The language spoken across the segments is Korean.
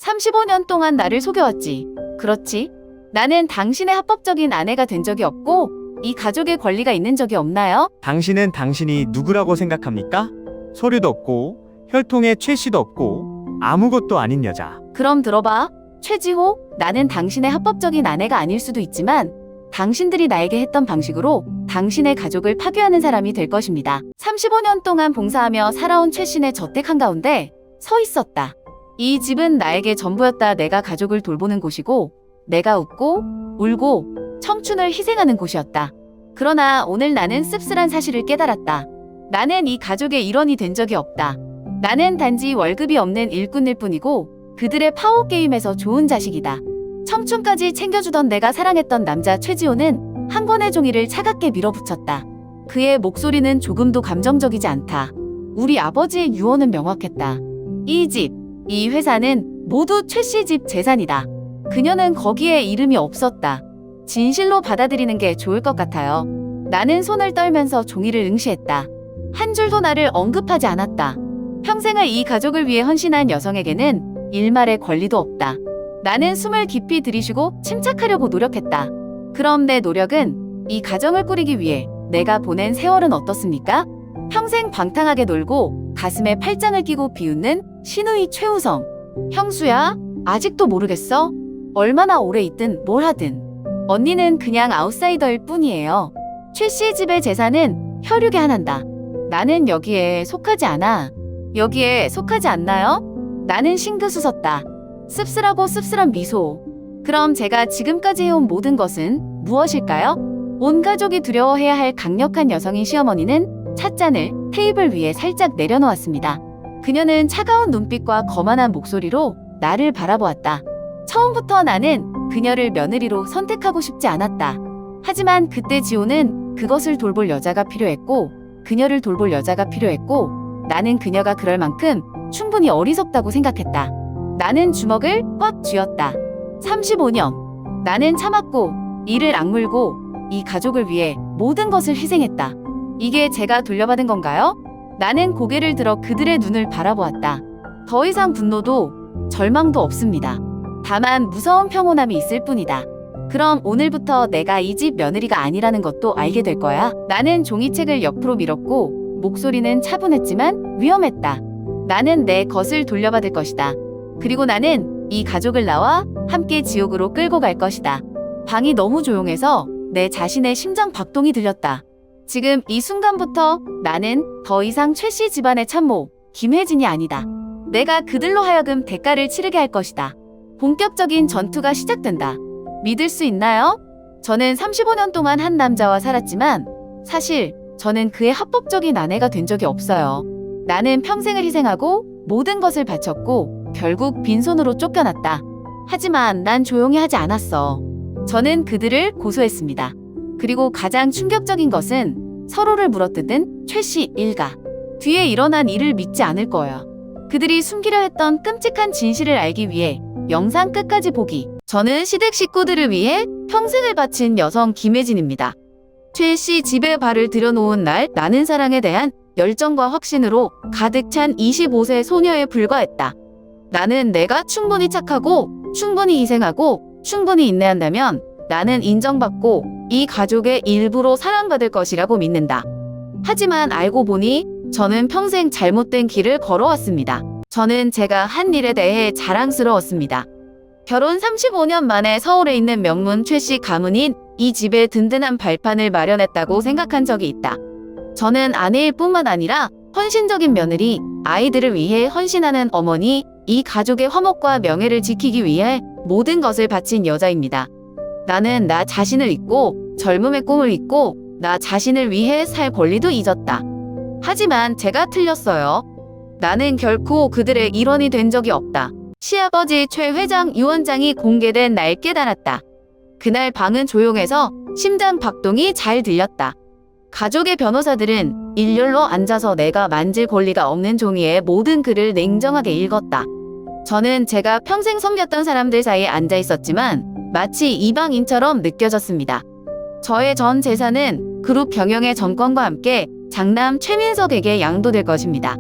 35년 동안 나를 속여왔지. 그렇지? 나는 당신의 합법적인 아내가 된 적이 없고 이 가족의 권리가 있는 적이 없나요? 당신은 당신이 누구라고 생각합니까? 서류도 없고 혈통에 최 씨도 없고 아무것도 아닌 여자. 그럼 들어봐. 최지호, 나는 당신의 합법적인 아내가 아닐 수도 있지만 당신들이 나에게 했던 방식으로 당신의 가족을 파괴하는 사람이 될 것입니다. 35년 동안 봉사하며 살아온 최 씨의 저택 한가운데 서 있었다. 이 집은 나에게 전부였다. 내가 가족을 돌보는 곳이고 내가 웃고 울고 청춘을 희생하는 곳이었다. 그러나 오늘 나는 씁쓸한 사실을 깨달았다. 나는 이 가족의 일원이 된 적이 없다. 나는 단지 월급이 없는 일꾼일 뿐이고 그들의 파워게임에서 좋은 자식이다. 청춘까지 챙겨주던 내가 사랑했던 남자 최지호는 한 권의 종이를 차갑게 밀어붙였다. 그의 목소리는 조금도 감정적이지 않다. 우리 아버지의 유언은 명확했다. 이 집, 이 회사는 모두 최 씨 집 재산이다. 그녀는 거기에 이름이 없었다. 진실로 받아들이는 게 좋을 것 같아요. 나는 손을 떨면서 종이를 응시했다. 한 줄도 나를 언급하지 않았다. 평생을 이 가족을 위해 헌신한 여성에게는 일말의 권리도 없다. 나는 숨을 깊이 들이쉬고 침착하려고 노력했다. 그럼 내 노력은 이 가정을 꾸리기 위해 내가 보낸 세월은 어떻습니까? 평생 방탕하게 놀고 가슴에 팔짱을 끼고 비웃는 신우이 최우성. 형수야, 아직도 모르겠어? 얼마나 오래 있든 뭘 하든 언니는 그냥 아웃사이더일 뿐이에요. 최 씨의 집의 재산은 혈육에 한한다. 나는 여기에 속하지 않아. 여기에 속하지 않나요? 나는 싱긋웃었다. 씁쓸하고 씁쓸한 미소. 그럼 제가 지금까지 해온 모든 것은 무엇일까요? 온 가족이 두려워해야 할 강력한 여성인 시어머니는 찻잔을 테이블 위에 살짝 내려놓았습니다. 그녀는 차가운 눈빛과 거만한 목소리로 나를 바라보았다. 처음부터 나는 그녀를 며느리로 선택하고 싶지 않았다. 하지만 그때 지호는 그것을 돌볼 여자가 필요했고 그녀를 돌볼 여자가 필요했고 나는 그녀가 그럴 만큼 충분히 어리석다고 생각했다. 나는 주먹을 꽉 쥐었다. 35년. 나는 참았고 이를 악물고 이 가족을 위해 모든 것을 희생했다. 이게 제가 돌려받은 건가요? 나는 고개를 들어 그들의 눈을 바라보았다. 더 이상 분노도 절망도 없습니다. 다만 무서운 평온함이 있을 뿐이다. 그럼 오늘부터 내가 이 집 며느리가 아니라는 것도 알게 될 거야. 나는 종이책을 옆으로 밀었고 목소리는 차분했지만 위험했다. 나는 내 것을 돌려받을 것이다. 그리고 나는 이 가족을 나와 함께 지옥으로 끌고 갈 것이다. 방이 너무 조용해서 내 자신의 심장 박동이 들렸다. 지금 이 순간부터 나는 더 이상 최 씨 집안의 참모 김혜진이 아니다. 내가 그들로 하여금 대가를 치르게 할 것이다. 본격적인 전투가 시작된다. 믿을 수 있나요? 저는 35년 동안 한 남자와 살았지만 사실 저는 그의 합법적인 아내가 된 적이 없어요. 나는 평생을 희생하고 모든 것을 바쳤고 결국 빈손으로 쫓겨났다. 하지만 난 조용히 하지 않았어. 저는 그들을 고소했습니다. 그리고 가장 충격적인 것은 서로를 물어뜯은 최 씨 일가. 뒤에 일어난 일을 믿지 않을 거야. 그들이 숨기려 했던 끔찍한 진실을 알기 위해 영상 끝까지 보기. 저는 시댁 식구들을 위해 평생을 바친 여성 김혜진입니다. 최 씨 집에 발을 들여놓은 날 나는 사랑에 대한 열정과 확신으로 가득 찬 25세 소녀에 불과했다. 나는 내가 충분히 착하고 충분히 희생하고 충분히 인내한다면 나는 인정받고 이 가족의 일부로 사랑받을 것이라고 믿는다. 하지만 알고 보니 저는 평생 잘못된 길을 걸어왔습니다. 저는 제가 한 일에 대해 자랑스러웠습니다. 결혼 35년 만에 서울에 있는 명문 최 씨 가문인 이 집에 든든한 발판을 마련했다고 생각한 적이 있다. 저는 아내일 뿐만 아니라 헌신적인 며느리, 아이들을 위해 헌신하는 어머니, 이 가족의 화목과 명예를 지키기 위해 모든 것을 바친 여자입니다. 나는 나 자신을 잊고 젊음의 꿈을 잊고 나 자신을 위해 살 권리도 잊었다. 하지만 제가 틀렸어요. 나는 결코 그들의 일원이 된 적이 없다. 시아버지 최 회장 유언장이 공개된 날 깨달았다. 그날 방은 조용해서 심장 박동이 잘 들렸다. 가족의 변호사들은 일렬로 앉아서 내가 만질 권리가 없는 종이에 모든 글을 냉정하게 읽었다. 저는 제가 평생 섬겼던 사람들 사이에 앉아 있었지만 마치 이방인처럼 느껴졌습니다. 저의 전 재산은 그룹 경영의 전권과 함께 장남 최민석에게 양도될 것입니다.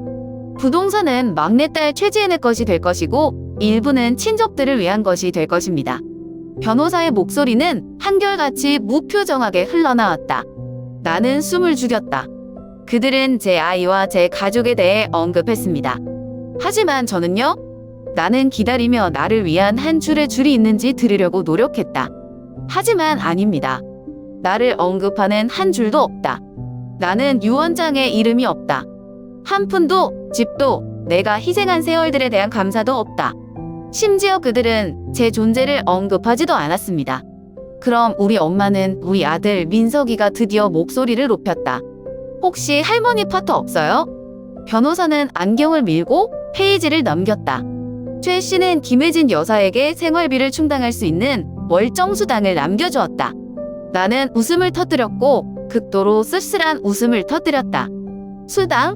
부동산은 막내딸 최지은의 것이 될 것이고 일부는 친족들을 위한 것이 될 것입니다. 변호사의 목소리는 한결같이 무표정하게 흘러나왔다. 나는 숨을 죽였다. 그들은 제 아이와 제 가족에 대해 언급했습니다. 하지만 저는요? 나는 기다리며 나를 위한 한 줄의 줄이 있는지 들으려고 노력했다. 하지만 아닙니다. 나를 언급하는 한 줄도 없다. 나는 유언장에 이름이 없다. 한 푼도, 집도, 내가 희생한 세월들에 대한 감사도 없다. 심지어 그들은 제 존재를 언급하지도 않았습니다. 그럼 우리 엄마는 우리 아들 민석이가 드디어 목소리를 높였다. 혹시 할머니 파터 없어요? 변호사는 안경을 밀고 페이지를 넘겼다. 최 씨는 김혜진 여사에게 생활비를 충당할 수 있는 월정수당을 남겨주었다. 나는 웃음을 터뜨렸고 극도로 쓸쓸한 웃음을 터뜨렸다. 수당?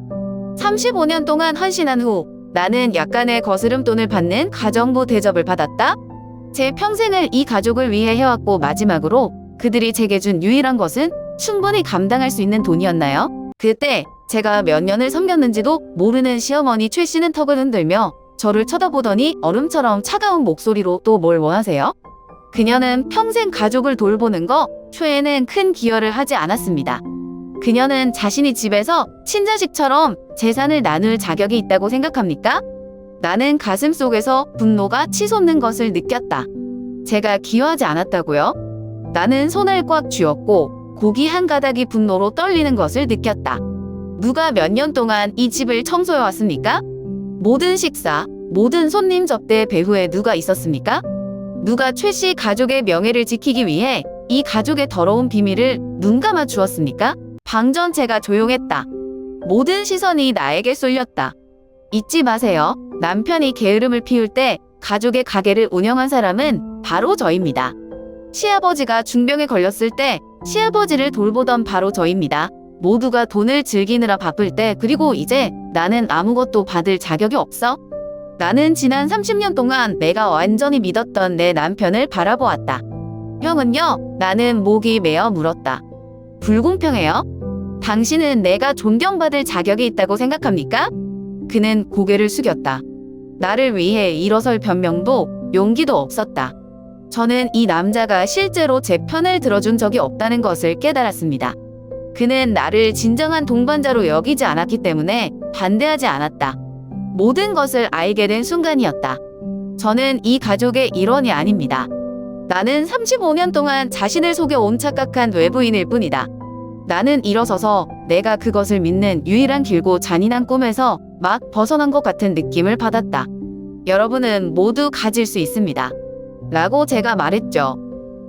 35년 동안 헌신한 후 나는 약간의 거스름돈을 받는 가정부 대접을 받았다. 제 평생을 이 가족을 위해 해왔고 마지막으로 그들이 제게 준 유일한 것은 충분히 감당할 수 있는 돈이었나요? 그때 제가 몇 년을 섬겼는지도 모르는 시어머니 최 씨는 턱을 흔들며 저를 쳐다보더니 얼음처럼 차가운 목소리로 또 뭘 원하세요? 그녀는 평생 가족을 돌보는 거 최에는 큰 기여를 하지 않았습니다. 그녀는 자신이 집에서 친자식처럼 재산을 나눌 자격이 있다고 생각합니까? 나는 가슴속에서 분노가 치솟는 것을 느꼈다. 제가 기여하지 않았다고요? 나는 손을 꽉 쥐었고 고기 한 가닥이 분노로 떨리는 것을 느꼈다. 누가 몇 년 동안 이 집을 청소해 왔습니까? 모든 식사, 모든 손님 접대 배후에 누가 있었습니까? 누가 최 씨 가족의 명예를 지키기 위해 이 가족의 더러운 비밀을 눈 감아 주었습니까? 방 전체가 조용했다. 모든 시선이 나에게 쏠렸다. 잊지 마세요. 남편이 게으름을 피울 때 가족의 가게를 운영한 사람은 바로 저입니다. 시아버지가 중병에 걸렸을 때 시아버지를 돌보던 바로 저입니다. 모두가 돈을 즐기느라 바쁠 때 그리고 이제 나는 아무것도 받을 자격이 없어? 나는 지난 30년 동안 내가 완전히 믿었던 내 남편을 바라보았다. 형은요? 나는 목이 메어 물었다. 불공평해요? 당신은 내가 존경받을 자격이 있다고 생각합니까? 그는 고개를 숙였다. 나를 위해 일어설 변명도 용기도 없었다. 저는 이 남자가 실제로 제 편을 들어준 적이 없다는 것을 깨달았습니다. 그는 나를 진정한 동반자로 여기지 않았기 때문에 반대하지 않았다. 모든 것을 알게 된 순간이었다. 저는 이 가족의 일원이 아닙니다. 나는 35년 동안 자신을 속여온 착각한 외부인일 뿐이다. 나는 일어서서 내가 그것을 믿는 유일한 길고 잔인한 꿈에서 막 벗어난 것 같은 느낌을 받았다. 여러분은 모두 가질 수 있습니다. 라고 제가 말했죠.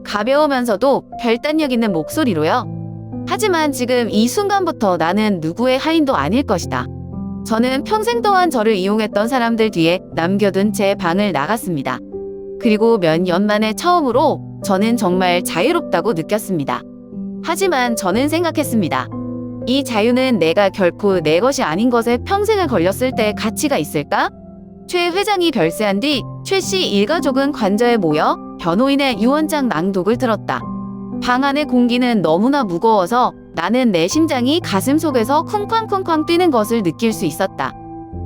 가벼우면서도 결단력 있는 목소리로요. 하지만 지금 이 순간부터 나는 누구의 하인도 아닐 것이다. 저는 평생 동안 저를 이용했던 사람들 뒤에 남겨둔 제 방을 나갔습니다. 그리고 몇 년 만에 처음으로 저는 정말 자유롭다고 느꼈습니다. 하지만 저는 생각했습니다. 이 자유는 내가 결코 내 것이 아닌 것에 평생을 걸렸을 때 가치가 있을까? 최 회장이 별세한 뒤 최 씨 일가족은 관저에 모여 변호인의 유언장 낭독을 들었다. 방 안의 공기는 너무나 무거워서 나는 내 심장이 가슴속에서 쿵쾅쿵쾅 뛰는 것을 느낄 수 있었다.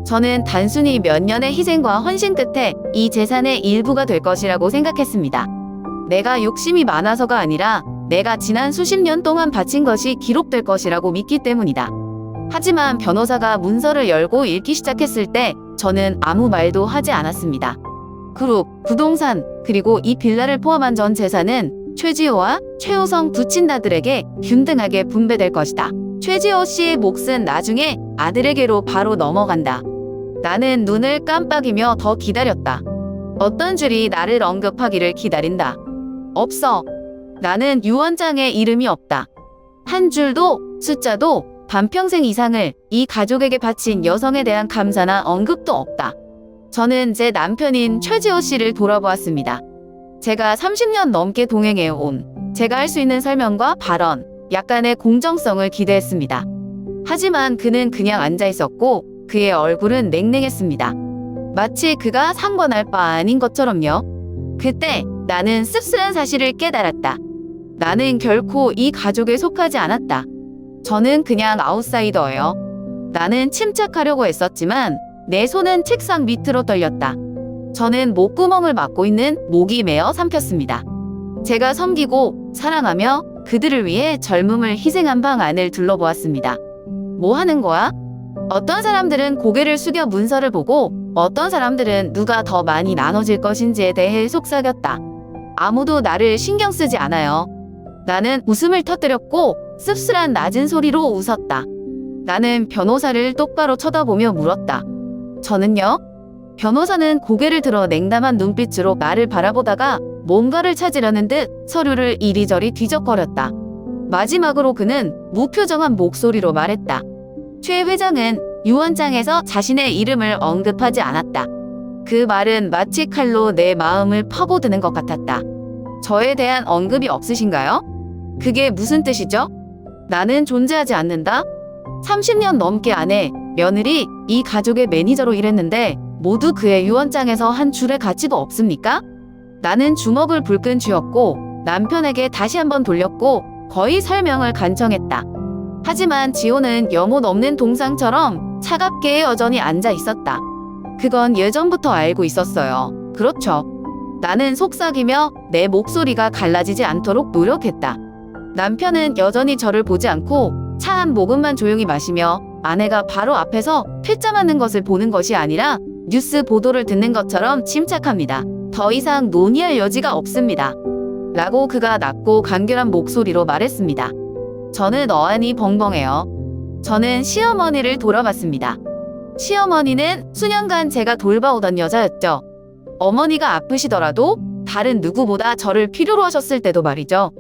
저는 단순히 몇 년의 희생과 헌신 끝에 이 재산의 일부가 될 것이라고 생각했습니다. 내가 욕심이 많아서가 아니라 내가 지난 수십 년 동안 바친 것이 기록될 것이라고 믿기 때문이다. 하지만 변호사가 문서를 열고 읽기 시작했을 때 저는 아무 말도 하지 않았습니다. 그룹, 부동산, 그리고 이 빌라를 포함한 전 재산은 최지호와 최호성 부친다들에게 균등하게 분배될 것이다. 최지호 씨의 몫은 나중에 아들에게로 바로 넘어간다. 나는 눈을 깜빡이며 더 기다렸다. 어떤 줄이 나를 언급하기를 기다린다. 없어. 나는 유언장에 이름이 없다. 한 줄도 숫자도 반평생 이상을 이 가족에게 바친 여성에 대한 감사나 언급도 없다. 저는 제 남편인 최지호 씨를 돌아보았습니다. 제가 30년 넘게 동행해온 제가 할 수 있는 설명과 발언, 약간의 공정성을 기대했습니다. 하지만 그는 그냥 앉아 있었고 그의 얼굴은 냉랭했습니다. 마치 그가 상관할 바 아닌 것처럼요. 그때 나는 씁쓸한 사실을 깨달았다. 나는 결코 이 가족에 속하지 않았다. 저는 그냥 아웃사이더예요. 나는 침착하려고 했었지만 내 손은 책상 밑으로 떨렸다. 저는 목구멍을 막고 있는 목이 메어 삼켰습니다. 제가 섬기고 사랑하며 그들을 위해 젊음을 희생한 방안을 둘러보았습니다. 뭐 하는 거야? 어떤 사람들은 고개를 숙여 문서를 보고 어떤 사람들은 누가 더 많이 나눠질 것인지에 대해 속삭였다. 아무도 나를 신경 쓰지 않아요. 나는 웃음을 터뜨렸고 씁쓸한 낮은 소리로 웃었다. 나는 변호사를 똑바로 쳐다보며 물었다. 저는요? 변호사는 고개를 들어 냉담한 눈빛으로 나를 바라보다가 뭔가를 찾으려는 듯 서류를 이리저리 뒤적거렸다. 마지막으로 그는 무표정한 목소리로 말했다. 최 회장은 유언장에서 자신의 이름을 언급하지 않았다. 그 말은 마치 칼로 내 마음을 파고드는 것 같았다. 저에 대한 언급이 없으신가요? 그게 무슨 뜻이죠? 나는 존재하지 않는다? 30년 넘게 안에 며느리 이 가족의 매니저로 일했는데 모두 그의 유언장에서 한 줄의 가치도 없습니까? 나는 주먹을 불끈 쥐었고 남편에게 다시 한번 돌렸고 거의 설명을 간청했다. 하지만 지호는 영혼 없는 동상처럼 차갑게 여전히 앉아 있었다. 그건 예전부터 알고 있었어요. 그렇죠. 나는 속삭이며 내 목소리가 갈라지지 않도록 노력했다. 남편은 여전히 저를 보지 않고 차 한 모금만 조용히 마시며 아내가 바로 앞에서 퇴짜 맞는 것을 보는 것이 아니라 뉴스 보도를 듣는 것처럼 침착합니다. 더 이상 논의할 여지가 없습니다. 라고 그가 낮고 간결한 목소리로 말했습니다. 저는 어안이 벙벙해요. 저는 시어머니를 돌아봤습니다. 시어머니는 수년간 제가 돌봐오던 여자였죠. 어머니가 아프시더라도 다른 누구보다 저를 필요로 하셨을 때도 말이죠.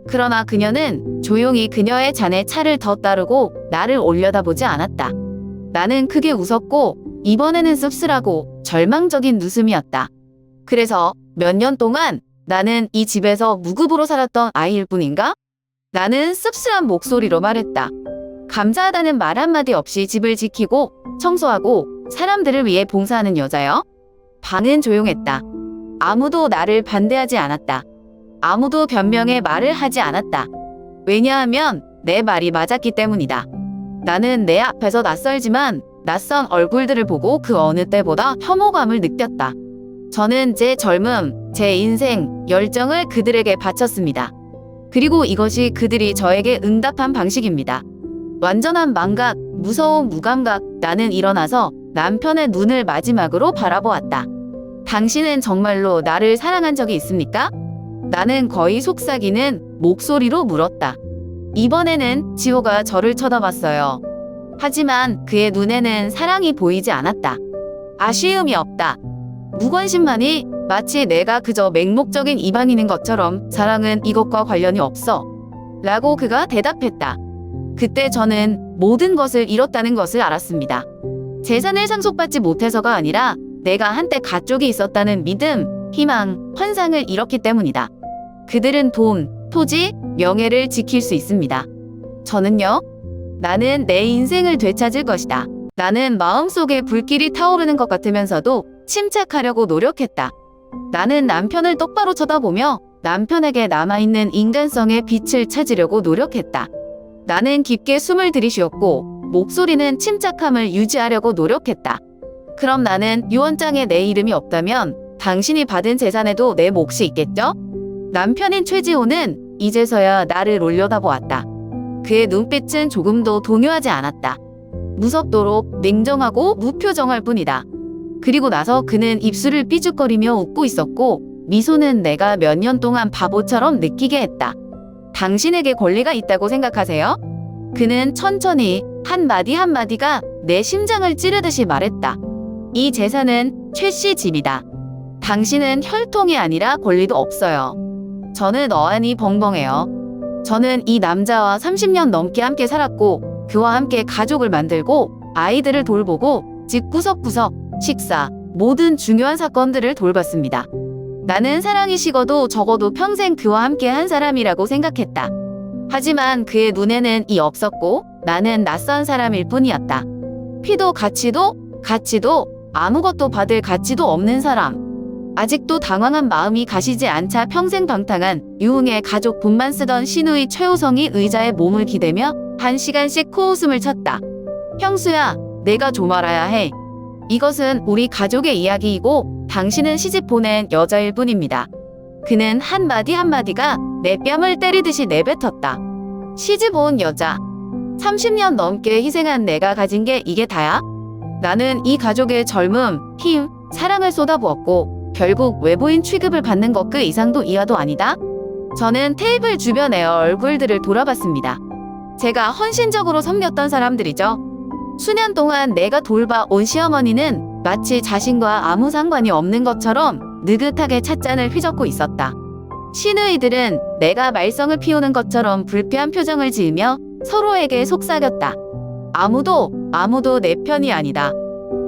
그러나 그녀는 조용히 그녀의 잔에 차를 더 따르고 나를 올려다보지 않았다. 나는 크게 웃었고 이번에는 씁쓸하고 절망적인 웃음이었다. 그래서 몇 년 동안 나는 이 집에서 무급으로 살았던 아이일 뿐인가? 나는 씁쓸한 목소리로 말했다. 감사하다는 말 한마디 없이 집을 지키고 청소하고 사람들을 위해 봉사하는 여자요? 방은 조용했다. 아무도 나를 반대하지 않았다. 아무도 변명의 말을 하지 않았다. 왜냐하면 내 말이 맞았기 때문이다. 나는 내 앞에서 낯설지만 낯선 얼굴들을 보고 그 어느 때보다 혐오감을 느꼈다. 저는 제 젊음, 제 인생, 열정을 그들에게 바쳤습니다. 그리고 이것이 그들이 저에게 응답한 방식입니다. 완전한 망각, 무서운 무감각. 나는 일어나서 남편의 눈을 마지막으로 바라보았다. 당신은 정말로 나를 사랑한 적이 있습니까? 나는 거의 속삭이는 목소리로 물었다. 이번에는 지호가 저를 쳐다봤어요. 하지만 그의 눈에는 사랑이 보이지 않았다. 아쉬움이 없다. 무관심만이 마치 내가 그저 맹목적인 이방인인 것처럼 사랑은 이것과 관련이 없어. 라고 그가 대답했다. 그때 저는 모든 것을 잃었다는 것을 알았습니다. 재산을 상속받지 못해서가 아니라 내가 한때 가족이 있었다는 믿음, 희망, 환상을 잃었기 때문이다. 그들은 돈, 토지, 명예를 지킬 수 있습니다. 저는요? 나는 내 인생을 되찾을 것이다. 나는 마음속에 불길이 타오르는 것 같으면서도 침착하려고 노력했다. 나는 남편을 똑바로 쳐다보며 남편에게 남아있는 인간성의 빛을 찾으려고 노력했다. 나는 깊게 숨을 들이쉬었고 목소리는 침착함을 유지하려고 노력했다. 그럼 나는 유언장에 내 이름이 없다면 당신이 받은 재산에도 내 몫이 있겠죠? 남편인 최지호는 이제서야 나를 올려다보았다. 그의 눈빛은 조금도 동요하지 않았다. 무섭도록 냉정하고 무표정할 뿐이다. 그리고 나서 그는 입술을 삐죽거리며 웃고 있었고 미소는 내가 몇 년 동안 바보처럼 느끼게 했다. 당신에게 권리가 있다고 생각하세요? 그는 천천히 한마디 한마디가 내 심장을 찌르듯이 말했다. 이 재산은 최 씨 집이다. 당신은 혈통이 아니라 권리도 없어요. 저는 어안이 벙벙해요. 저는 이 남자와 30년 넘게 함께 살았고 그와 함께 가족을 만들고 아이들을 돌보고 집 구석구석, 식사, 모든 중요한 사건들을 돌봤습니다. 나는 사랑이 식어도 적어도 평생 그와 함께 한 사람이라고 생각했다. 하지만 그의 눈에는 이 없었고 나는 낯선 사람일 뿐이었다. 피도 가치도 아무것도 받을 가치도 없는 사람. 아직도 당황한 마음이 가시지 않자 평생 방탕한 유흥의 가족분만 쓰던 신우이 최호성이 의자에 몸을 기대며 1시간씩 코웃음을 쳤다. 형수야, 내가 좀 알아야 해. 이것은 우리 가족의 이야기이고 당신은 시집 보낸 여자일 뿐입니다. 그는 한마디 한마디가 내 뺨을 때리듯이 내뱉었다. 시집 온 여자. 30년 넘게 희생한 내가 가진 게 이게 다야? 나는 이 가족의 젊음, 힘, 사랑을 쏟아부었고 결국 외부인 취급을 받는 것 그 이상도 이하도 아니다? 저는 테이블 주변의 얼굴들을 돌아봤습니다. 제가 헌신적으로 섬겼던 사람들이죠. 수년 동안 내가 돌봐온 시어머니는 마치 자신과 아무 상관이 없는 것처럼 느긋하게 찻잔을 휘젓고 있었다. 시누이들은 내가 말썽을 피우는 것처럼 불쾌한 표정을 지으며 서로에게 속삭였다. 아무도 내 편이 아니다.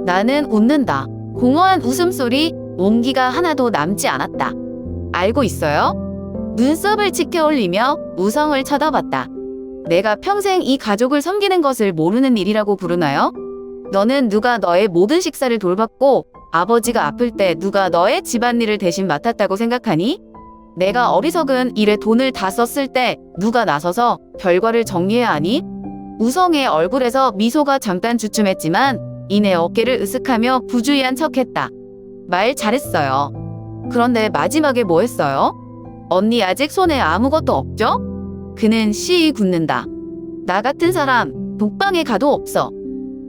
나는 웃는다. 공허한 웃음소리, 온기가 하나도 남지 않았다. 알고 있어요? 눈썹을 치켜 올리며 우성을 쳐다봤다. 내가 평생 이 가족을 섬기는 것을 모르는 일이라고 부르나요? 너는 누가 너의 모든 식사를 돌봤고 아버지가 아플 때 누가 너의 집안일을 대신 맡았다고 생각하니? 내가 어리석은 일에 돈을 다 썼을 때 누가 나서서 결과를 정리해야 하니? 우성의 얼굴에서 미소가 잠깐 주춤했지만 이내 어깨를 으쓱하며 부주의한 척했다. 말 잘했어요. 그런데 마지막에 뭐 했어요? 언니 아직 손에 아무것도 없죠? 그는 시이 굳는다. 나 같은 사람 독방에 가도 없어.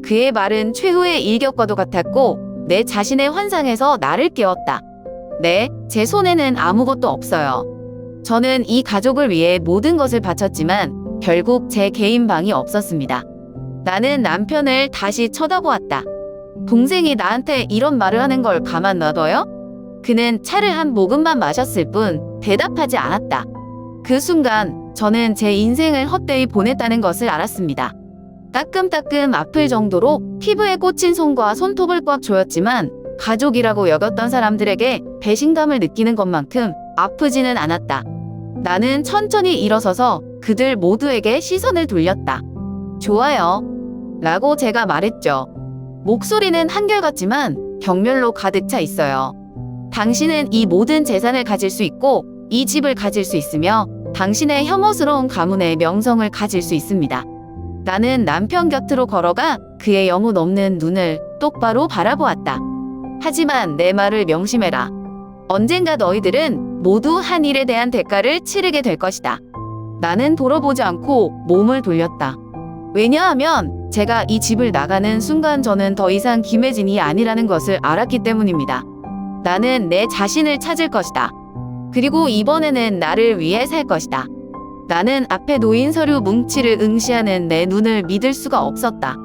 그의 말은 최후의 일격과도 같았고 내 자신의 환상에서 나를 깨웠다. 네, 제 손에는 아무것도 없어요. 저는 이 가족을 위해 모든 것을 바쳤지만 결국 제 개인 방이 없었습니다. 나는 남편을 다시 쳐다보았다. 동생이 나한테 이런 말을 하는 걸 가만 놔둬요? 그는 차를 한 모금만 마셨을 뿐 대답하지 않았다. 그 순간 저는 제 인생을 헛되이 보냈다는 것을 알았습니다. 따끔따끔 아플 정도로 피부에 꽂힌 손과 손톱을 꽉 조였지만 가족이라고 여겼던 사람들에게 배신감을 느끼는 것만큼 아프지는 않았다. 나는 천천히 일어서서 그들 모두에게 시선을 돌렸다. 좋아요. 라고 제가 말했죠. 목소리는 한결같지만 경멸로 가득 차 있어요. 당신은 이 모든 재산을 가질 수 있고 이 집을 가질 수 있으며 당신의 혐오스러운 가문의 명성을 가질 수 있습니다. 나는 남편 곁으로 걸어가 그의 영혼 없는 눈을 똑바로 바라보았다. 하지만 내 말을 명심해라. 언젠가 너희들은 모두 한 일에 대한 대가를 치르게 될 것이다. 나는 돌아보지 않고 몸을 돌렸다. 왜냐하면 제가 이 집을 나가는 순간 저는 더 이상 김혜진이 아니라는 것을 알았기 때문입니다. 나는 내 자신을 찾을 것이다. 그리고 이번에는 나를 위해 살 것이다. 나는 앞에 놓인 서류 뭉치를 응시하는 내 눈을 믿을 수가 없었다.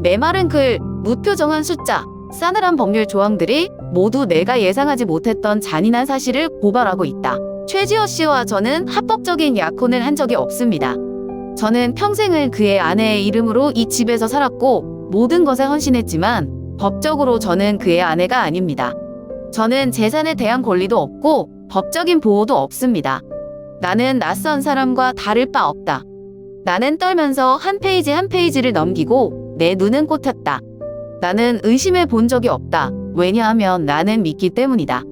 메마른 글, 무표정한 숫자, 싸늘한 법률 조항들이 모두 내가 예상하지 못했던 잔인한 사실을 고발하고 있다. 최지호 씨와 저는 합법적인 약혼을 한 적이 없습니다. 저는 평생을 그의 아내의 이름으로 이 집에서 살았고 모든 것에 헌신했지만 법적으로 저는 그의 아내가 아닙니다. 저는 재산에 대한 권리도 없고 법적인 보호도 없습니다. 나는 낯선 사람과 다를 바 없다. 나는 떨면서 한 페이지 한 페이지를 넘기고 내 눈은 꽂혔다. 나는 의심해 본 적이 없다. 왜냐하면 나는 믿기 때문이다.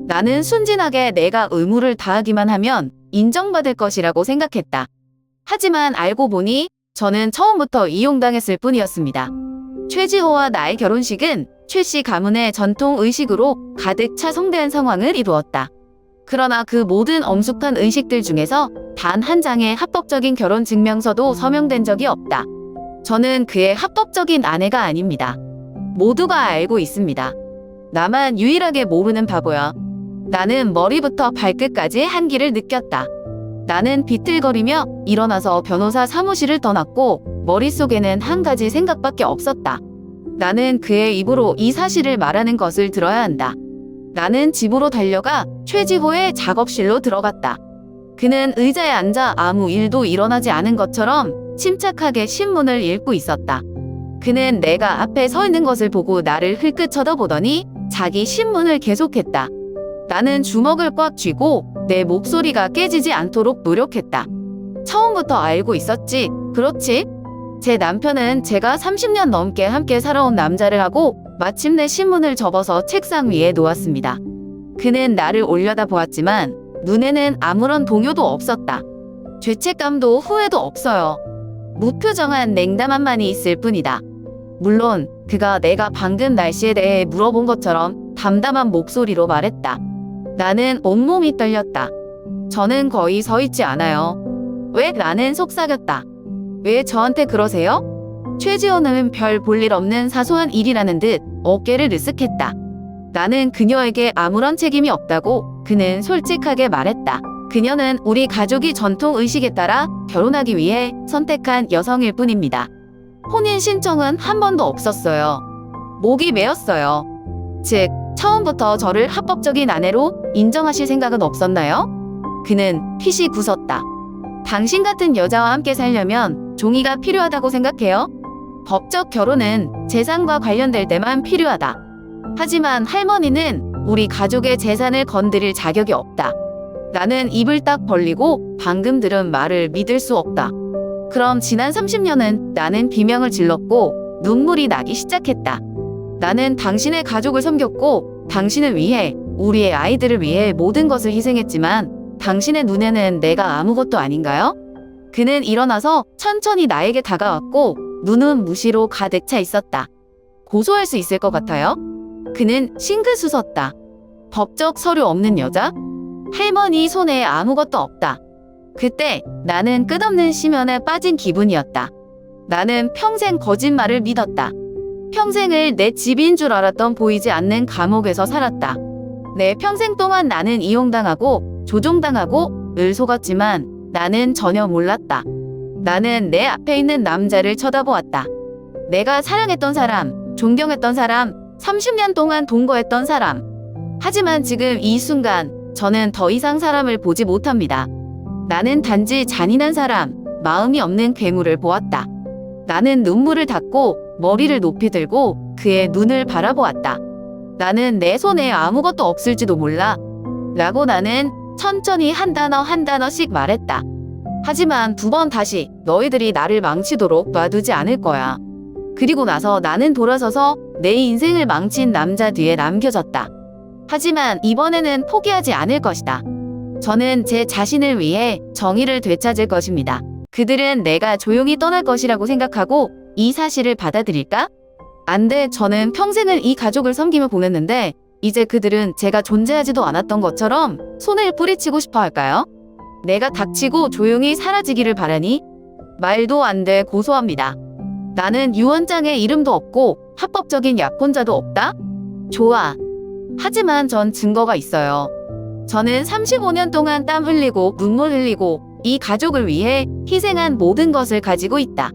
나는 순진하게 내가 의무를 다하기만 하면 인정받을 것이라고 생각했다. 하지만 알고 보니 저는 처음부터 이용당했을 뿐이었습니다. 최지호와 나의 결혼식은 최 씨 가문의 전통 의식으로 가득 차 성대한 상황을 이루었다. 그러나 그 모든 엄숙한 의식들 중에서 단 한 장의 합법적인 결혼 증명서도 서명된 적이 없다. 저는 그의 합법적인 아내가 아닙니다. 모두가 알고 있습니다. 나만 유일하게 모르는 바보야. 나는 머리부터 발끝까지 한기를 느꼈다. 나는 비틀거리며 일어나서 변호사 사무실을 떠났고 머릿속에는 한 가지 생각밖에 없었다. 나는 그의 입으로 이 사실을 말하는 것을 들어야 한다. 나는 집으로 달려가 최지호의 작업실로 들어갔다. 그는 의자에 앉아 아무 일도 일어나지 않은 것처럼 침착하게 신문을 읽고 있었다. 그는 내가 앞에 서 있는 것을 보고 나를 흘끗 쳐다보더니 자기 신문을 계속했다. 나는 주먹을 꽉 쥐고 내 목소리가 깨지지 않도록 노력했다. 처음부터 알고 있었지, 그렇지? 제 남편은 제가 30년 넘게 함께 살아온 남자를 하고 마침내 신문을 접어서 책상 위에 놓았습니다. 그는 나를 올려다보았지만 눈에는 아무런 동요도 없었다. 죄책감도 후회도 없어요. 무표정한 냉담함만이 있을 뿐이다. 물론 그가 내가 방금 날씨에 대해 물어본 것처럼 담담한 목소리로 말했다. 나는 온몸이 떨렸다. 저는 거의 서 있지 않아요. 왜? 나는 속삭였다. 왜 저한테 그러세요? 최지호는 별 볼 일 없는 사소한 일이라는 듯 어깨를 으쓱했다. 나는 그녀에게 아무런 책임이 없다고 그는 솔직하게 말했다. 그녀는 우리 가족이 전통 의식에 따라 결혼하기 위해 선택한 여성일 뿐입니다. 혼인 신청은 한 번도 없었어요. 목이 메었어요. 즉, 처음부터 저를 합법적인 아내로 인정하실 생각은 없었나요? 그는 피식 웃었다. 당신 같은 여자와 함께 살려면 종이가 필요하다고 생각해요? 법적 결혼은 재산과 관련될 때만 필요하다. 하지만 할머니는 우리 가족의 재산을 건드릴 자격이 없다. 나는 입을 딱 벌리고 방금 들은 말을 믿을 수 없다. 그럼 지난 30년은 나는 비명을 질렀고 눈물이 나기 시작했다. 나는 당신의 가족을 섬겼고 당신을 위해, 우리의 아이들을 위해 모든 것을 희생했지만 당신의 눈에는 내가 아무것도 아닌가요? 그는 일어나서 천천히 나에게 다가왔고 눈은 무시로 가득 차 있었다. 고소할 수 있을 것 같아요? 그는 싱긋 웃었다. 법적 서류 없는 여자? 할머니 손에 아무것도 없다. 그때 나는 끝없는 심연에 빠진 기분이었다. 나는 평생 거짓말을 믿었다. 평생을 내 집인 줄 알았던 보이지 않는 감옥에서 살았다. 내 평생 동안 나는 이용당하고 조종당하고 을 속았지만 나는 전혀 몰랐다. 나는 내 앞에 있는 남자를 쳐다보았다. 내가 사랑했던 사람, 존경했던 사람, 30년 동안 동거했던 사람. 하지만 지금 이 순간 저는 더 이상 사람을 보지 못합니다. 나는 단지 잔인한 사람, 마음이 없는 괴물을 보았다. 나는 눈물을 닦고 머리를 높이 들고 그의 눈을 바라보았다. 나는 내 손에 아무것도 없을지도 몰라. 라고 나는 천천히 한 단어 한 단어씩 말했다. 하지만 두 번 다시 너희들이 나를 망치도록 놔두지 않을 거야. 그리고 나서 나는 돌아서서 내 인생을 망친 남자 뒤에 남겨졌다. 하지만 이번에는 포기하지 않을 것이다. 저는 제 자신을 위해 정의를 되찾을 것입니다. 그들은 내가 조용히 떠날 것이라고 생각하고 이 사실을 받아들일까? 안 돼. 저는 평생을 이 가족을 섬기며 보냈는데 이제 그들은 제가 존재하지도 않았던 것처럼 손을 뿌리치고 싶어 할까요? 내가 닥치고 조용히 사라지기를 바라니? 말도 안 돼. 고소합니다. 나는 유언장에 이름도 없고 합법적인 약혼자도 없다? 좋아. 하지만 전 증거가 있어요. 저는 35년 동안 땀 흘리고 눈물 흘리고 이 가족을 위해 희생한 모든 것을 가지고 있다.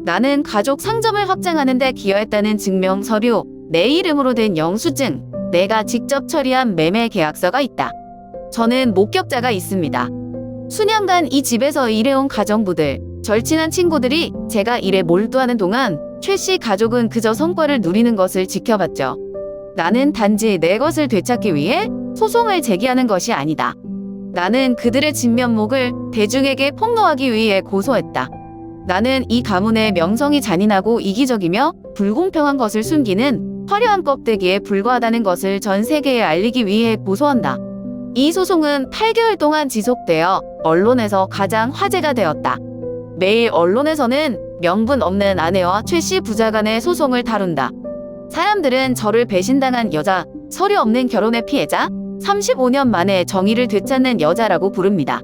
나는 가족 상점을 확장하는 데 기여했다는 증명 서류, 내 이름으로 된 영수증, 내가 직접 처리한 매매 계약서가 있다. 저는 목격자가 있습니다. 수년간 이 집에서 일해온 가정부들, 절친한 친구들이 제가 일에 몰두하는 동안 최 씨 가족은 그저 성과를 누리는 것을 지켜봤죠. 나는 단지 내 것을 되찾기 위해 소송을 제기하는 것이 아니다. 나는 그들의 진면목을 대중에게 폭로하기 위해 고소했다. 나는 이 가문의 명성이 잔인하고 이기적이며 불공평한 것을 숨기는 화려한 껍데기에 불과하다는 것을 전 세계에 알리기 위해 고소한다. 이 소송은 8개월 동안 지속되어 언론에서 가장 화제가 되었다. 매일 언론에서는 명분 없는 아내와 최 씨 부자 간의 소송을 다룬다. 사람들은 저를 배신당한 여자, 서류 없는 결혼의 피해자, 35년 만에 정의를 되찾는 여자라고 부릅니다.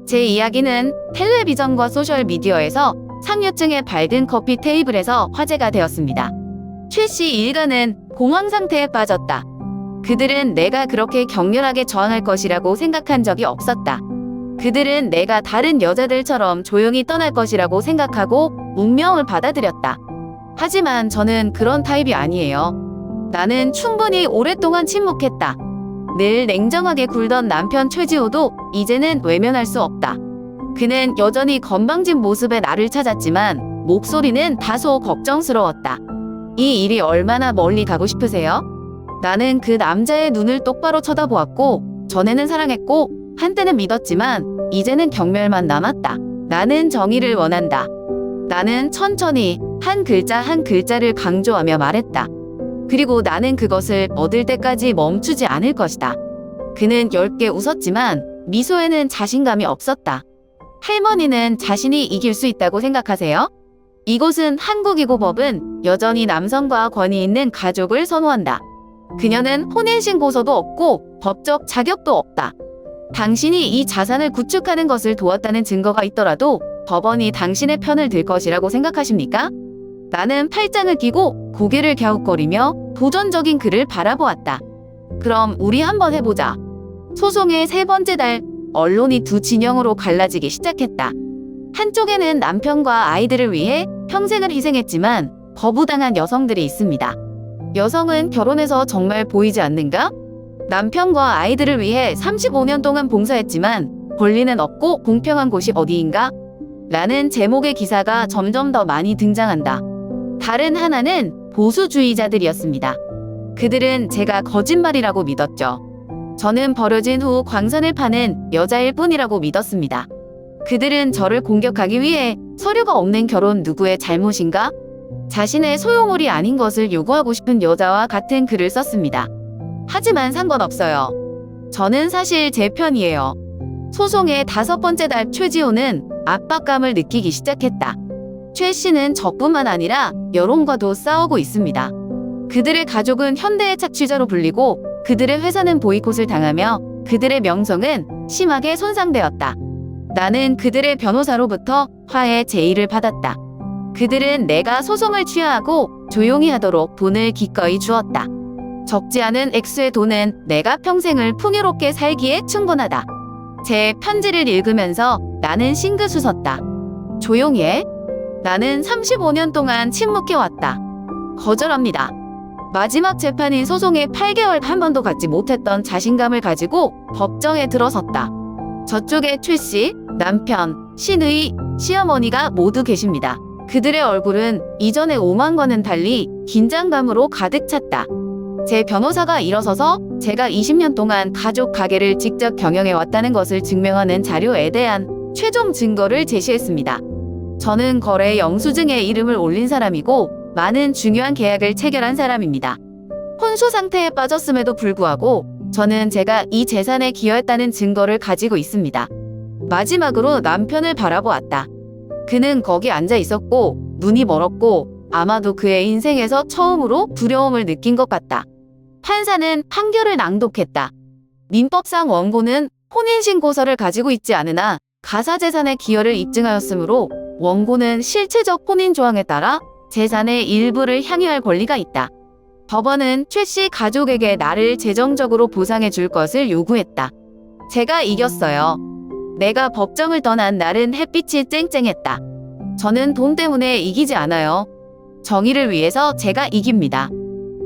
제 이야기는 텔레비전과 소셜미디어에서 상류층의 밝은 커피 테이블에서 화제가 되었습니다. 최 씨 일가는 공황 상태에 빠졌다. 그들은 내가 그렇게 격렬하게 저항할 것이라고 생각한 적이 없었다. 그들은 내가 다른 여자들처럼 조용히 떠날 것이라고 생각하고 운명을 받아들였다. 하지만 저는 그런 타입이 아니에요. 나는 충분히 오랫동안 침묵했다. 늘 냉정하게 굴던 남편 최지호도 이제는 외면할 수 없다. 그는 여전히 건방진 모습의 나를 찾았지만 목소리는 다소 걱정스러웠다. 이 일이 얼마나 멀리 가고 싶으세요? 나는 그 남자의 눈을 똑바로 쳐다보았고 전에는 사랑했고 한때는 믿었지만 이제는 경멸만 남았다. 나는 정의를 원한다. 나는 천천히 한 글자 한 글자를 강조하며 말했다. 그리고 나는 그것을 얻을 때까지 멈추지 않을 것이다. 그는 엷게 웃었지만 미소에는 자신감이 없었다. 할머니는 자신이 이길 수 있다고 생각하세요? 이곳은 한국이고 법은 여전히 남성과 권위 있는 가족을 선호한다. 그녀는 혼인신고서도 없고 법적 자격도 없다. 당신이 이 자산을 구축하는 것을 도왔다는 증거가 있더라도 법원이 당신의 편을 들 것이라고 생각하십니까? 나는 팔짱을 끼고 고개를 갸웃거리며 도전적인 그를 바라보았다. 그럼 우리 한번 해보자. 소송의 세 번째 달, 언론이 두 진영으로 갈라지기 시작했다. 한쪽에는 남편과 아이들을 위해 평생을 희생했지만 거부당한 여성들이 있습니다. 여성은 결혼해서 정말 보이지 않는가? 남편과 아이들을 위해 35년 동안 봉사했지만 권리는 없고 공평한 곳이 어디인가? 라는 제목의 기사가 점점 더 많이 등장한다. 다른 하나는 보수주의자들이었습니다. 그들은 제가 거짓말이라고 믿었죠. 저는 버려진 후 광산을 파는 여자일 뿐이라고 믿었습니다. 그들은 저를 공격하기 위해 서류가 없는 결혼 누구의 잘못인가? 자신의 소유물이 아닌 것을 요구하고 싶은 여자와 같은 글을 썼습니다. 하지만 상관없어요. 저는 사실 제 편이에요. 소송의 5번째 달 최지호는 압박감을 느끼기 시작했다. 최 씨는 저뿐만 아니라 여론과도 싸우고 있습니다. 그들의 가족은 현대의 착취자로 불리고 그들의 회사는 보이콧을 당하며 그들의 명성은 심하게 손상되었다. 나는 그들의 변호사로부터 화해 제의를 받았다. 그들은 내가 소송을 취하하고 조용히 하도록 돈을 기꺼이 주었다. 적지 않은 액수의 돈은 내가 평생을 풍요롭게 살기에 충분하다. 제 편지를 읽으면서 나는 싱긋웃었다. 조용히 해. 나는 35년 동안 침묵해왔다. 거절합니다. 마지막 재판인 소송에 8개월 한 번도 갖지 못했던 자신감을 가지고 법정에 들어섰다. 저쪽에 최 씨, 남편, 신의, 시어머니가 모두 계십니다. 그들의 얼굴은 이전의 오만과는 달리 긴장감으로 가득 찼다. 제 변호사가 일어서서 제가 20년 동안 가족 가게를 직접 경영해왔다는 것을 증명하는 자료에 대한 최종 증거를 제시했습니다. 저는 거래 영수증에 이름을 올린 사람이고 많은 중요한 계약을 체결한 사람입니다. 혼수 상태에 빠졌음에도 불구하고 저는 제가 이 재산에 기여했다는 증거를 가지고 있습니다. 마지막으로 남편을 바라보았다. 그는 거기 앉아 있었고 눈이 멀었고 아마도 그의 인생에서 처음으로 두려움을 느낀 것 같다. 판사는 판결을 낭독했다. 민법상 원고는 혼인신고서를 가지고 있지 않으나 가사재산의 기여를 입증하였으므로 원고는 실체적 혼인 조항에 따라 재산의 일부를 향유할 권리가 있다. 법원은 최 씨 가족에게 나를 재정적으로 보상해 줄 것을 요구했다. 제가 이겼어요. 내가 법정을 떠난 날은 햇빛이 쨍쨍했다. 저는 돈 때문에 이기지 않아요. 정의를 위해서 제가 이깁니다.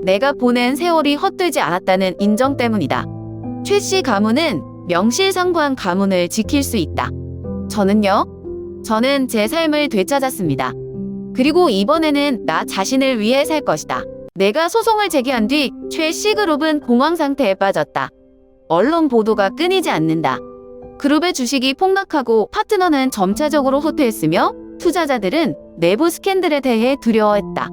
내가 보낸 세월이 헛되지 않았다는 인정 때문이다. 최 씨 가문은 명실상부한 가문을 지킬 수 있다. 저는요? 저는 제 삶을 되찾았습니다. 그리고 이번에는 나 자신을 위해 살 것이다. 내가 소송을 제기한 뒤 최 씨 그룹은 공황 상태에 빠졌다. 언론 보도가 끊이지 않는다. 그룹의 주식이 폭락하고 파트너는 점차적으로 후퇴했으며 투자자들은 내부 스캔들에 대해 두려워했다.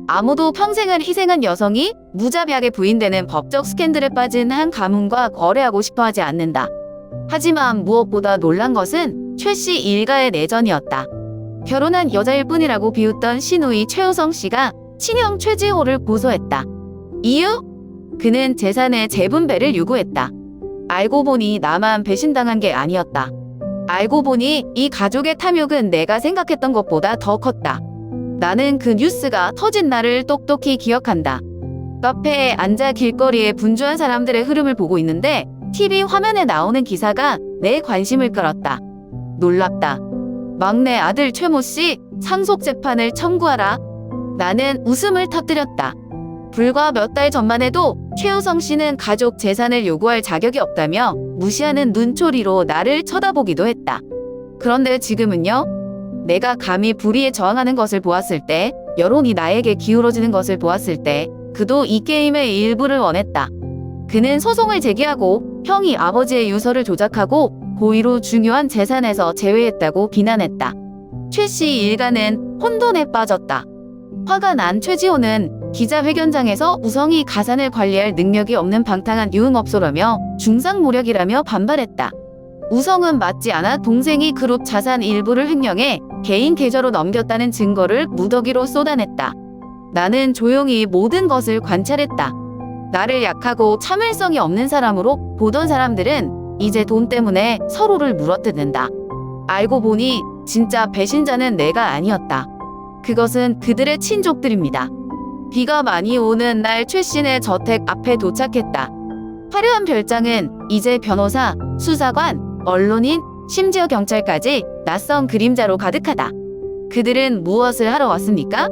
아무도 평생을 희생한 여성이 무자비하게 부인되는 법적 스캔들에 빠진 한 가문과 거래하고 싶어 하지 않는다. 하지만 무엇보다 놀란 것은 최 씨 일가의 내전이었다. 결혼한 여자일 뿐이라고 비웃던 시누이 최우성 씨가 친형 최지호를 고소했다. 이유? 그는 재산의 재분배를 요구했다. 알고 보니 나만 배신당한 게 아니었다. 알고 보니 이 가족의 탐욕은 내가 생각했던 것보다 더 컸다. 나는 그 뉴스가 터진 날을 똑똑히 기억한다. 카페에 앉아 길거리에 분주한 사람들의 흐름을 보고 있는데 TV 화면에 나오는 기사가 내 관심을 끌었다. 놀랍다. 막내 아들 최모 씨 상속재판을 청구하라. 나는 웃음을 터뜨렸다. 불과 몇 달 전만 해도 최우성 씨는 가족 재산을 요구할 자격이 없다며 무시하는 눈초리로 나를 쳐다보기도 했다. 그런데 지금은요? 내가 감히 불의에 저항하는 것을 보았을 때, 여론이 나에게 기울어지는 것을 보았을 때 그도 이 게임의 일부를 원했다. 그는 소송을 제기하고 형이 아버지의 유서를 조작하고 고의로 중요한 재산에서 제외했다고 비난했다. 최 씨 일가는 혼돈에 빠졌다. 화가 난 최지호는 기자회견장에서 우성이 가산을 관리할 능력이 없는 방탕한 유흥업소라며 중상모략이라며 반발했다. 우성은 맞지 않아 동생이 그룹 자산 일부를 횡령해 개인 계좌로 넘겼다는 증거를 무더기로 쏟아냈다. 나는 조용히 모든 것을 관찰했다. 나를 약하고 참을성이 없는 사람으로 보던 사람들은 이제 돈 때문에 서로를 물어뜯는다. 알고 보니 진짜 배신자는 내가 아니었다. 그것은 그들의 친족들입니다. 비가 많이 오는 날 최씨네 저택 앞에 도착했다. 화려한 별장은 이제 변호사, 수사관, 언론인, 심지어 경찰까지 낯선 그림자로 가득하다. 그들은 무엇을 하러 왔습니까?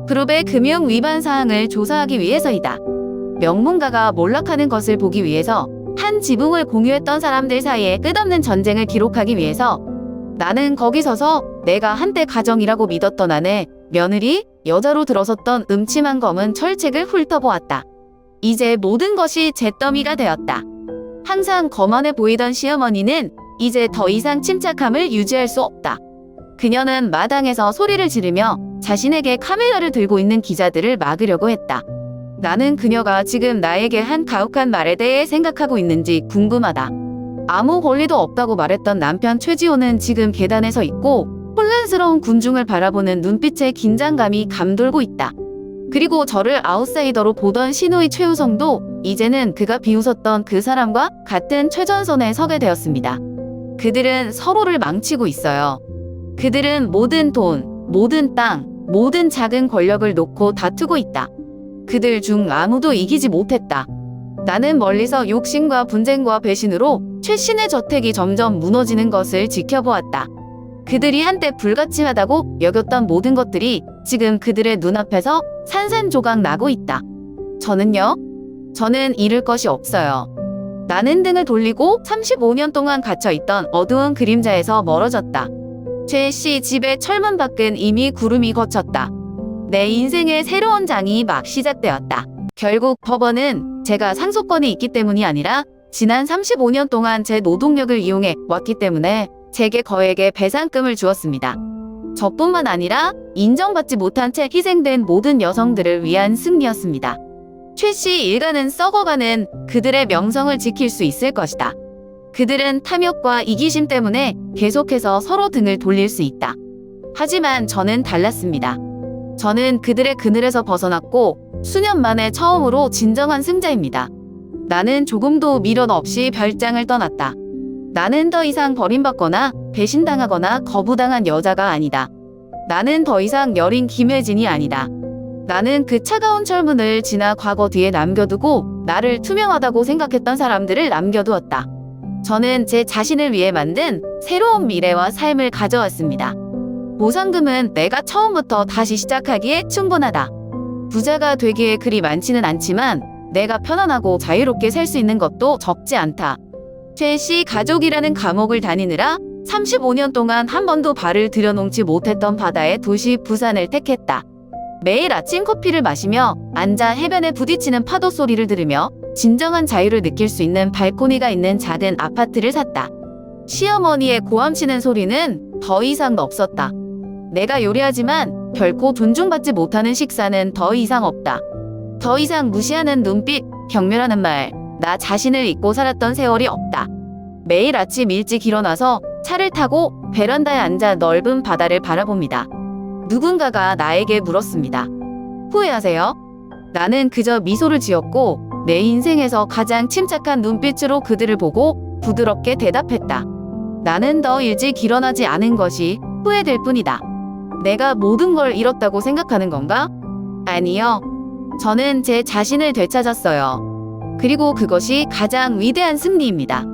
그룹의 금융 위반 사항을 조사하기 위해서이다. 명문가가 몰락하는 것을 보기 위해서, 한 지붕을 공유했던 사람들 사이에 끝없는 전쟁을 기록하기 위해서. 나는 거기 서서 내가 한때 가정이라고 믿었던 아내, 며느리, 여자로 들어섰던 음침한 검은 철책을 훑어보았다. 이제 모든 것이 잿더미가 되었다. 항상 거만해 보이던 시어머니는 이제 더 이상 침착함을 유지할 수 없다. 그녀는 마당에서 소리를 지르며 자신에게 카메라를 들고 있는 기자들을 막으려고 했다. 나는 그녀가 지금 나에게 한 가혹한 말에 대해 생각하고 있는지 궁금하다. 아무 권리도 없다고 말했던 남편 최지호는 지금 계단에 서 있고 혼란스러운 군중을 바라보는 눈빛에 긴장감이 감돌고 있다. 그리고 저를 아웃사이더로 보던 신우이 최우성도 이제는 그가 비웃었던 그 사람과 같은 최전선에 서게 되었습니다. 그들은 서로를 망치고 있어요. 그들은 모든 돈, 모든 땅, 모든 작은 권력을 놓고 다투고 있다. 그들 중 아무도 이기지 못했다. 나는 멀리서 욕심과 분쟁과 배신으로 최신의 저택이 점점 무너지는 것을 지켜보았다. 그들이 한때 불가침하다고 여겼던 모든 것들이 지금 그들의 눈앞에서 산산조각 나고 있다. 저는요? 저는 잃을 것이 없어요. 나는 등을 돌리고 35년 동안 갇혀있던 어두운 그림자에서 멀어졌다. 최 씨 집의 철문 밖은 이미 구름이 걷혔다. 내 인생의 새로운 장이 막 시작되었다. 결국 법원은 제가 상속권이 있기 때문이 아니라 지난 35년 동안 제 노동력을 이용해 왔기 때문에 제게 거액의 배상금을 주었습니다. 저뿐만 아니라 인정받지 못한 채 희생된 모든 여성들을 위한 승리였습니다. 최 씨 일가는 썩어가는 그들의 명성을 지킬 수 있을 것이다. 그들은 탐욕과 이기심 때문에 계속해서 서로 등을 돌릴 수 있다. 하지만 저는 달랐습니다. 저는 그들의 그늘에서 벗어났고 수년 만에 처음으로 진정한 승자입니다. 나는 조금도 미련 없이 별장을 떠났다. 나는 더 이상 버림받거나 배신당하거나 거부당한 여자가 아니다. 나는 더 이상 여린 김혜진이 아니다. 나는 그 차가운 철문을 지나 과거 뒤에 남겨두고 나를 투명하다고 생각했던 사람들을 남겨두었다. 저는 제 자신을 위해 만든 새로운 미래와 삶을 가져왔습니다. 보상금은 내가 처음부터 다시 시작하기에 충분하다. 부자가 되기에 그리 많지는 않지만 내가 편안하고 자유롭게 살 수 있는 것도 적지 않다. 최 씨 가족이라는 감옥을 다니느라 35년 동안 한 번도 발을 들여놓지 못했던 바다의 도시 부산을 택했다. 매일 아침 커피를 마시며 앉아 해변에 부딪히는 파도 소리를 들으며 진정한 자유를 느낄 수 있는 발코니가 있는 작은 아파트를 샀다. 시어머니의 고함치는 소리는 더 이상 없었다. 내가 요리하지만 결코 존중받지 못하는 식사는 더 이상 없다. 더 이상 무시하는 눈빛, 경멸하는 말, 나 자신을 잊고 살았던 세월이 없다. 매일 아침 일찍 일어나서 차를 타고 베란다에 앉아 넓은 바다를 바라봅니다. 누군가가 나에게 물었습니다. 후회하세요? 나는 그저 미소를 지었고 내 인생에서 가장 침착한 눈빛으로 그들을 보고 부드럽게 대답했다. 나는 더 일찍 일어나지 않은 것이 후회될 뿐이다. 내가 모든 걸 잃었다고 생각하는 건가? 아니요. 저는 제 자신을 되찾았어요. 그리고 그것이 가장 위대한 승리입니다.